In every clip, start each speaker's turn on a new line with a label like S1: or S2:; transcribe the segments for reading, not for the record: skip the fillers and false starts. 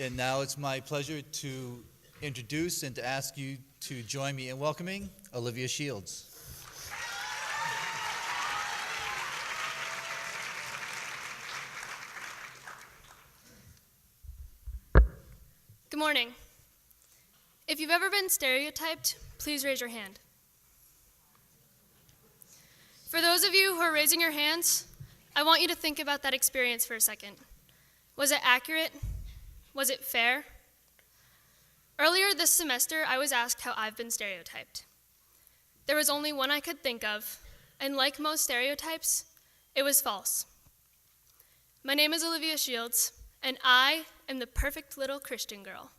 S1: And now it's my pleasure to introduce and to ask you to join me in welcoming Olivia Shields.
S2: Good morning. If you've ever been stereotyped, please raise your hand. For those of you who are raising your hands, I want you to think about that experience for a second. Was it accurate? Was it fair? Earlier this semester, I was asked how I've been stereotyped. There was only one I could think of, and like most stereotypes, it was false. My name is Olivia Shields, and I am the perfect little Christian girl.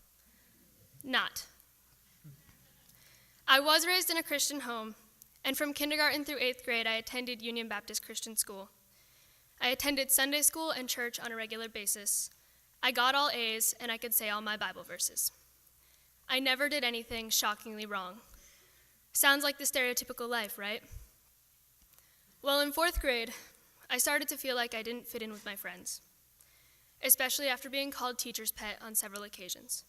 S2: Not. I was raised in a Christian home, and from kindergarten through 8th grade, I attended Union Baptist Christian School. I attended Sunday school and church on a regular basis. I got all A's, and I could say all my Bible verses. I never did anything shockingly wrong. Sounds like the stereotypical life, right? Well, in 4th grade, I started to feel like I didn't fit in with my friends, especially after being called teacher's pet on several occasions.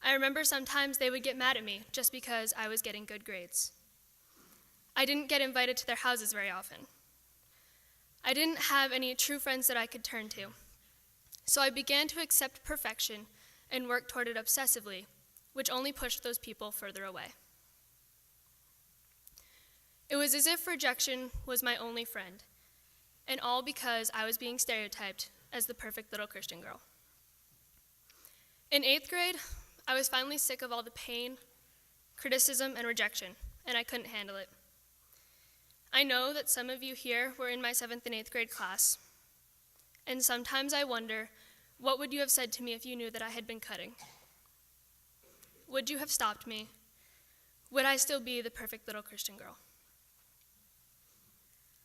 S2: I remember sometimes they would get mad at me just because I was getting good grades. I didn't get invited to their houses very often. I didn't have any true friends that I could turn to. So I began to accept perfection and work toward it obsessively, which only pushed those people further away. It was as if rejection was my only friend, and all because I was being stereotyped as the perfect little Christian girl. In 8th grade, I was finally sick of all the pain, criticism, and rejection, and I couldn't handle it. I know that some of you here were in my 7th and 8th grade class, and sometimes I wonder, what would you have said to me if you knew that I had been cutting? Would you have stopped me? Would I still be the perfect little Christian girl?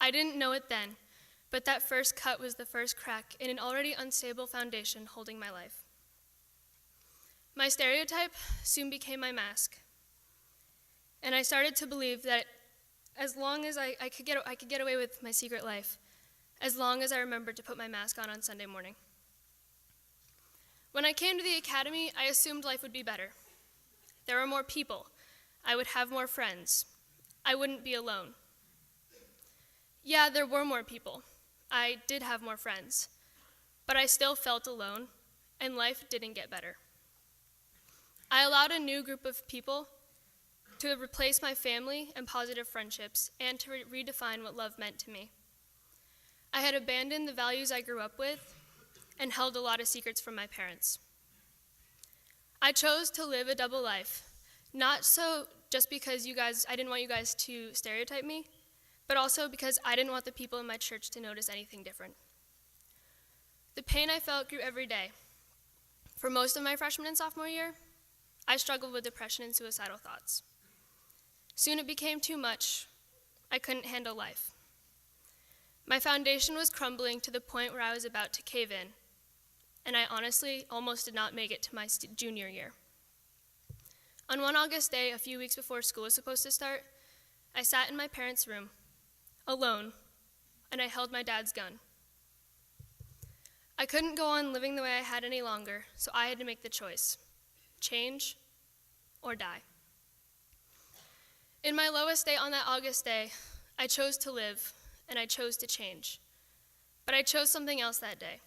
S2: I didn't know it then, but that first cut was the first crack in an already unstable foundation holding my life. My stereotype soon became my mask, and I started to believe that as long as I could get away with my secret life, as long as I remembered to put my mask on Sunday morning. When I came to the academy, I assumed life would be better. There were more people. I would have more friends. I wouldn't be alone. Yeah, there were more people. I did have more friends. But I still felt alone, and life didn't get better. I allowed a new group of people to replace my family and positive friendships, and to redefine what love meant to me. I had abandoned the values I grew up with and held a lot of secrets from my parents. I chose to live a double life, not so just because I didn't want you guys to stereotype me, but also because I didn't want the people in my church to notice anything different. The pain I felt grew every day. For most of my freshman and sophomore year, I struggled with depression and suicidal thoughts. Soon it became too much. I couldn't handle life. My foundation was crumbling to the point where I was about to cave in, and I honestly almost did not make it to my junior year. On one August day, a few weeks before school was supposed to start, I sat in my parents' room, alone, and I held my dad's gun. I couldn't go on living the way I had any longer, so I had to make the choice: change or die. In my lowest day on that August day, I chose to live, and I chose to change. But I chose something else that day.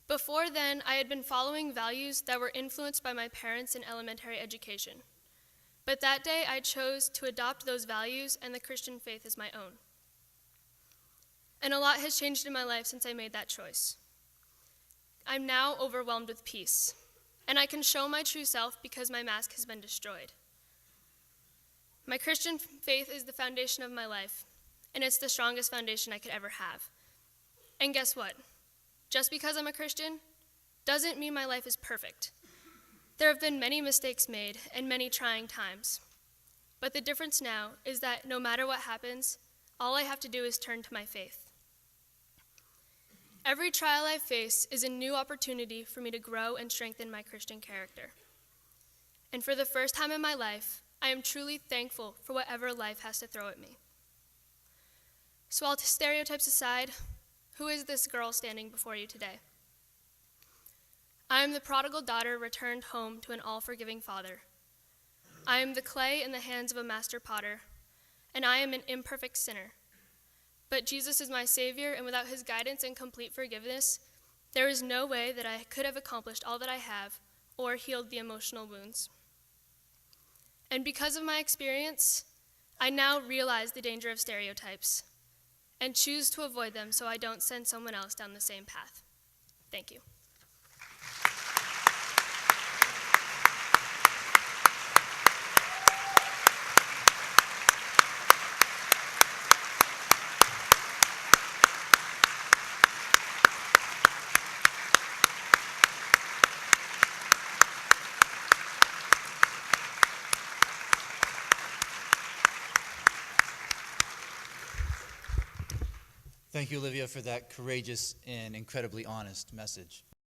S2: Before then, I had been following values that were influenced by my parents in elementary education. But that day, I chose to adopt those values and the Christian faith as my own. And a lot has changed in my life since I made that choice. I'm now overwhelmed with peace, and I can show my true self because my mask has been destroyed. My Christian faith is the foundation of my life, and it's the strongest foundation I could ever have. And guess what? Just because I'm a Christian doesn't mean my life is perfect. There have been many mistakes made and many trying times. But the difference now is that no matter what happens, all I have to do is turn to my faith. Every trial I face is a new opportunity for me to grow and strengthen my Christian character. And for the first time in my life, I am truly thankful for whatever life has to throw at me. So all stereotypes aside, who is this girl standing before you today? I am the prodigal daughter returned home to an all-forgiving father. I am the clay in the hands of a master potter, and I am an imperfect sinner. But Jesus is my Savior, and without his guidance and complete forgiveness, there is no way that I could have accomplished all that I have or healed the emotional wounds. And because of my experience, I now realize the danger of stereotypes and choose to avoid them so I don't send someone else down the same path. Thank you.
S1: Thank you, Olivia, for that courageous and incredibly honest message.